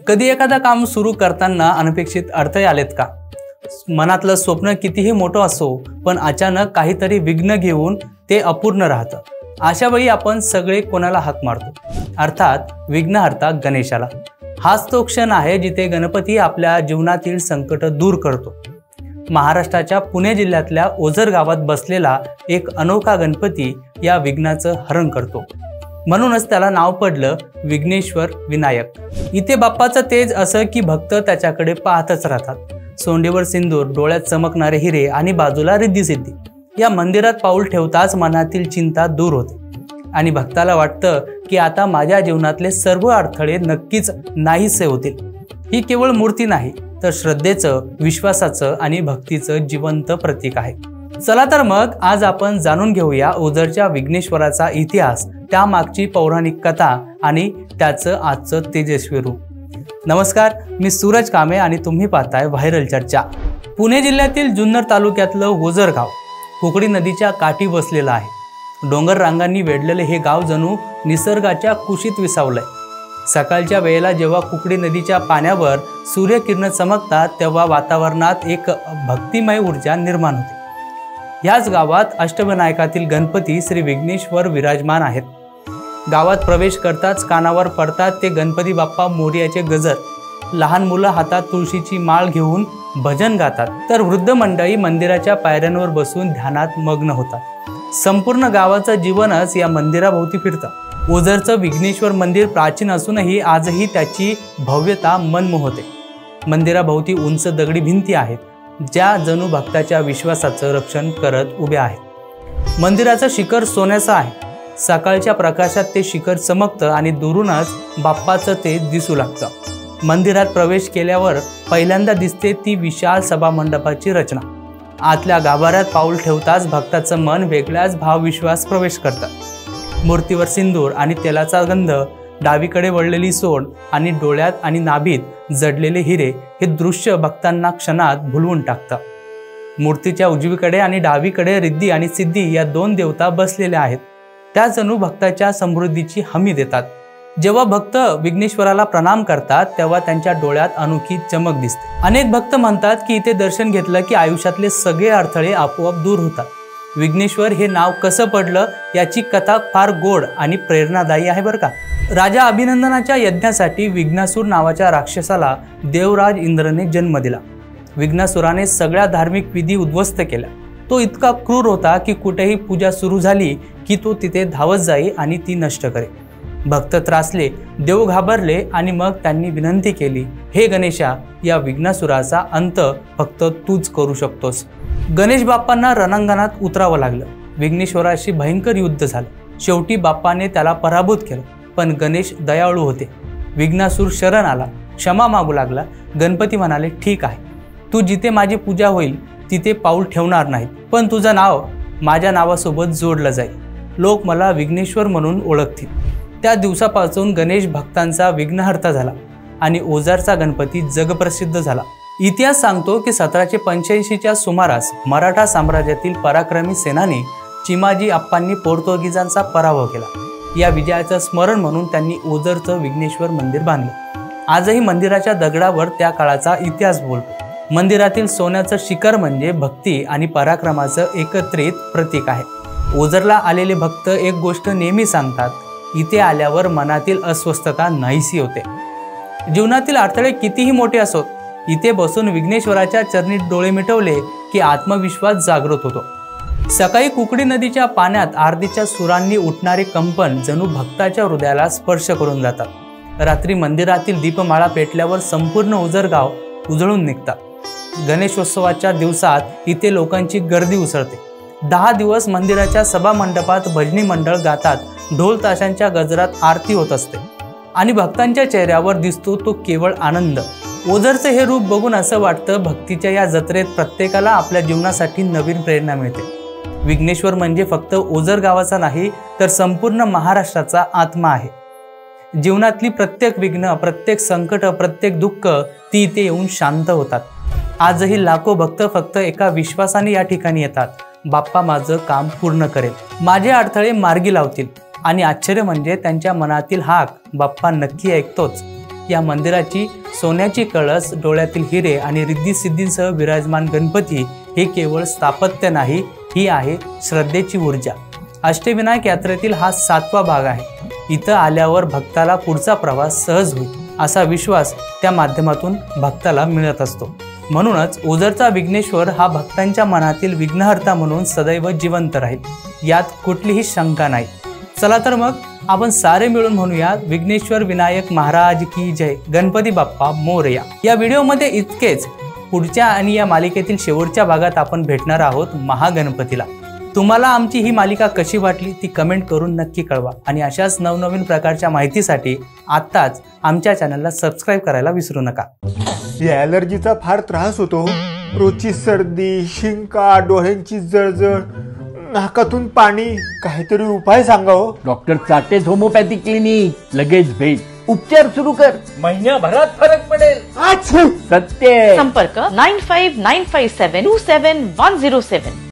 कधी एखादा काम सुरू करताना अनपेक्षित अडथळे आलेत का? मनातलं स्वप्न कितीही मोठं असो पण अचानक काहीतरी विघ्न घेऊन ते अपूर्ण राहतं। अशा वेळी आपण सगळे कोणाला हाक मारतो? अर्थात विघ्नहर्ता गणेशाला। हाच तो क्षण आहे जिथे गणपती आपल्या जीवनातील संकट दूर करतो। महाराष्ट्राच्या पुणे जिल्ह्यातल्या ओझर गावात बसलेला एक अनोखा गणपती या विघ्नाचं हरण करतो। म्हणूनच त्याला नाव पडलं विघ्नेश्वर विनायक। इथे बाप्पाचं तेज असं की भक्त त्याच्याकडे पाहतच राहतात। सोंडेवर सिंदूर, डोळ्यात चमकणारे हिरे आणि बाजूला रिद्धी सिद्धी। या मंदिरात पाऊल ठेवताच मनातील चिंता दूर होते आणि भक्ताला वाटतं की आता माझ्या जीवनातले सर्व अडथळे नक्कीच नाहीसे होतील। ही केवळ मूर्ती नाही तर श्रद्धेचं, विश्वासाचं आणि भक्तीचं जिवंत प्रतीक आहे। चला तर मग आज आपण जाणून घेऊया ओझरच्या विघ्नेश्वराचा इतिहास, त्यामागची पौराणिक कथा आणि त्याचं आजचं तेजस्वी रूप। नमस्कार, मी सूरज कामे आणि तुम्ही पाहताय व्हायरल चर्चा। पुणे जिल्ह्यातील जुन्नर तालुक्यातलं ओझर गाव कुकडी नदीच्या काठी वसलेलं आहे। डोंगर रांगांनी वेढलेले हे गाव जणू निसर्गाच्या कुशीत विसावलंय। सकाळच्या वेळेला जेव्हा कुकडी नदीच्या पाण्यावर सूर्यकिरण चमकतात तेव्हा वातावरणात एक भक्तिमय ऊर्जा निर्माण होते। याच गावात अष्टविनायकातील गणपती श्री विघ्नेश्वर विराजमान आहेत। गावात प्रवेश करताच कानावर पडतात ते गणपती बाप्पा मोरयाचे गजर। लहान मुलं हातात तुळशीची माळ घेऊन भजन गातात तर वृद्ध मंडळी मंदिराच्या पायऱ्यांवर बसून ध्यानात मग्न होतात। संपूर्ण गावाचं जीवनच या मंदिराभोवती फिरतं। ओझरचं विघ्नेश्वर मंदिर प्राचीन असूनही आजही त्याची भव्यता मनमोहते। मंदिराभोवती उंच दगडी भिंती आहेत ज्या जणू भक्ताच्या विश्वासाचं रक्षण करत उभ्या आहेत। मंदिराचं शिखर सोन्याचं आहे। सकाळच्या प्रकाशात ते शिखर चमकतं आणि दुरूनच बाप्पाचं ते दिसू लागतं। मंदिरात प्रवेश केल्यावर पहिल्यांदा दिसते ती विशाल सभा मंडपाची रचना। आतल्या गाभाऱ्यात पाऊल ठेवताच भक्ताचं मन वेगळ्याच भावविश्वास प्रवेश करतं। मूर्तीवर सिंदूर आणि तेलाचा गंध, डावीकडे वळलेली सोड आणि डोळ्यात आणि नाभीत जडलेले हिरे हे दृश्य भक्तांना क्षणात भुलवून टाकतं। मूर्तीच्या उजवीकडे आणि डावीकडे रिद्धी आणि सिद्धी या दोन देवता बसलेल्या आहेत। त्या जणू भक्ताच्या समृद्धीची हमी देतात। जेव्हा भक्त विघ्नेश्वराला प्रणाम करतात तेव्हा त्यांच्या डोळ्यात अनोखी चमक दिसते। अनेक भक्त म्हणतात की इथे दर्शन घेतलं की आयुष्यातले सगळे अडथळे आपोआप दूर होतात। विघ्नेश्वर हे नाव कसं पडलं याची कथा फार गोड आणि प्रेरणादायी आहे बरं का। राजा अभिनंदनाच्या यज्ञासाठी विघ्नासूर नावाच्या राक्षसाला देवराज इंद्रने जन्म दिला। विघ्नासुराने सगळ्या धार्मिक विधी उद्ध्वस्त केल्या। तो इतका क्रूर होता की कुठेही पूजा सुरू झाली की तो तिथे धावत जाई आणि ती नष्ट करे। भक्त त्रासले, देव घाबरले आणि मग त्यांनी विनंती केली, हे गणेशा, या विघ्नासुराचा अंत फक्त तूच करू शकतोस। गणेश बाप्पांना रणांगणात उतरावं लागलं। विघ्नेश्वराशी भयंकर युद्ध झालं। शेवटी बाप्पाने त्याला पराभूत केलं। पण गणेश दयाळू होते। विघ्नासूर शरण आला, क्षमा मागू लागला। गणपती म्हणाले, ठीक आहे, तू जिथे माझी पूजा होईल तिथे पाऊल ठेवणार नाहीत, पण तुझं नाव माझ्या नावासोबत जोडलं जाईल। लोक मला विघ्नेश्वर म्हणून ओळखतील। त्या दिवसापासून गणेश भक्तांचा विघ्नहर्ता झाला आणि ओझरचा गणपती जगप्रसिद्ध झाला। इतिहास सांगतो की 1785च्या सुमारास मराठा साम्राज्यातील पराक्रमी सेनानी चिमाजी अप्पांनी पोर्तुगीजांचा पराभव केला। या विजयाचं स्मरण म्हणून त्यांनी ओझरचं विघ्नेश्वर मंदिर बांधलं। आजही मंदिराच्या दगडावर त्या काळाचा इतिहास बोलतो। मंदिरातील सोन्याचं शिखर म्हणजे भक्ती आणि पराक्रमाचं एकत्रित प्रतीक आहे। ओझरला आलेले भक्त एक गोष्ट नेहमी सांगतात, इथे आल्यावर मनातील अस्वस्थता नाहीशी होते। जीवनातील अडथळे कितीही मोठे असोत, इथे बसून विघ्नेश्वराच्या चरणी डोळे मिटवले की आत्मविश्वास जागृत होतो। सकाळी कुकडी नदीच्या पाण्यात आरतीच्या सुरांनी उठणारे कंपन जणू भक्ताच्या हृदयाला स्पर्श करून जातात। रात्री मंदिरातील दीपमाळा पेटल्यावर संपूर्ण ओझर गाव उजळून निघतात। गणेशोत्सवाच्या दिवसात इथे लोकांची गर्दी उसळते। 10 दिवस मंदिराच्या सभा मंडपात भजनी मंडळ गातात। ढोल ताशांच्या गजरात आरती होत असते आणि भक्तांच्या चेहऱ्यावर दिसतो तो केवळ आनंद। ओझरचे हे रूप बघून असं वाटतं भक्तीच्या या जत्रेत प्रत्येकाला आपल्या जीवनासाठी नवीन प्रेरणा मिळते। विघ्नेश्वर म्हणजे फक्त ओझर गावाचा नाही तर संपूर्ण महाराष्ट्राचा आत्मा आहे। जीवनातली प्रत्येक विघ्न, प्रत्येक संकट, प्रत्येक दुःख ती इथे येऊन शांत होतात। आजही लाखो भक्त फक्त एका विश्वासाने या ठिकाणी येतात, बाप्पा माझं काम पूर्ण करेल, माझे अडथळे मार्गी लावतील। आणि आश्चर्य म्हणजे त्यांच्या मनातील हाक बाप्पा नक्की ऐकतोच। या मंदिराची सोन्याची कळस, डोळ्यातील हिरे आणि रिद्धी सिद्धींसह विराजमान गणपती हे केवळ स्थापत्य नाही, ही आहे श्रद्धेची ऊर्जा। अष्टविनायक यात्रेतील हा 7वा भाग आहे। इथं आल्यावर भक्ताला पुढचा प्रवास सहज होईल असा विश्वास त्या माध्यमातून भक्ताला मिळत असतो। म्हणूनच ओझरचा विघ्नेश्वर हा भक्तांच्या मनातील विघ्नहर्ता म्हणून सदैव जिवंत राहील, यात कुठलीही शंका नाही। चला तर मग आपण सारे मिळून म्हणूया विघ्नेश्वर विनायक महाराज की जय, गणपती बाप्पा मोरया। या व्हिडिओमध्ये इतकेच। पुढच्या आणि या मालिकेतील शेवटच्या भागात आपण भेटणार आहोत महागणपतीला। तुम्हाला आमची ही मालिका कशी वाटली ती कमेंट करून नक्की कळवा आणि अशाच नवनवीन प्रकारच्या माहितीसाठी आत्ताच आमच्या चॅनलला सबस्क्राईब करायला विसरू नका। या ॲलर्जीचा फार त्रास होतो। रोजची सर्दी, शिंका, डोळ्यांची जळजळ, नाकातून पाणी, काहीतरी उपाय सांगा हो। डॉक्टर चाटेज होमिओपॅथिक क्लिनिक, लगेच भेट, उपचार सुरू कर, महिन्याभरात फरक पडेल। अच्छा, सत्य। संपर्क 9595727107